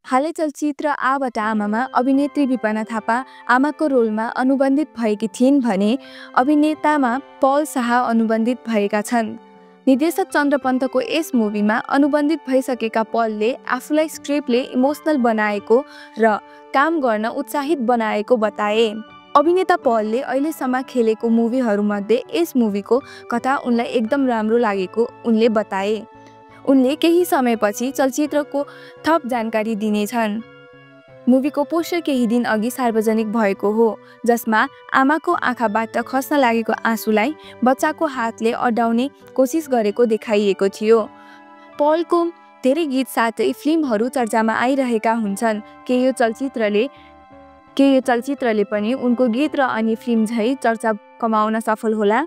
हालै चलचित्र आबाट आमामा अभिनेत्री विपना थापा आमाको रोलमा अनुबन्धित भएकी थिइन् भने अभिनेतामा पल शाह अनुबन्धित भएका छन्। निर्देशक चन्द्र पन्तको यस मुभीमा अनुबन्धित भइसकेका पलले आफूलाई स्क्रिप्टले इमोसनल बनाएको र काम गर्न उत्साहित बनाएको बताए। अभिनेता पलले अहिलेसम्म खेलेको मुभीहरूमध्ये यस मुभीको कथा उनलाई एकदम राम्रो लागेको उनले बताए। उनले केही समयपछि चलचित्रको थप जानकारी दिनेछन्। मुभीको पोस्टर केही दिन अघि सार्वजनिक भएको हो, जसमा आमाको आँखाबाट खस्न लागेको आँसुलाई बच्चाको हातले अड्याउने कोसिस गरेको देखाइएको थियो। पलको धेरै गीत साथै फिल्महरू चर्चामा आइरहेका हुन्छन्। के यो चलचित्रले पनि उनको गीत र अन्य फिल्म झै चर्चा कमाउन सफल होला?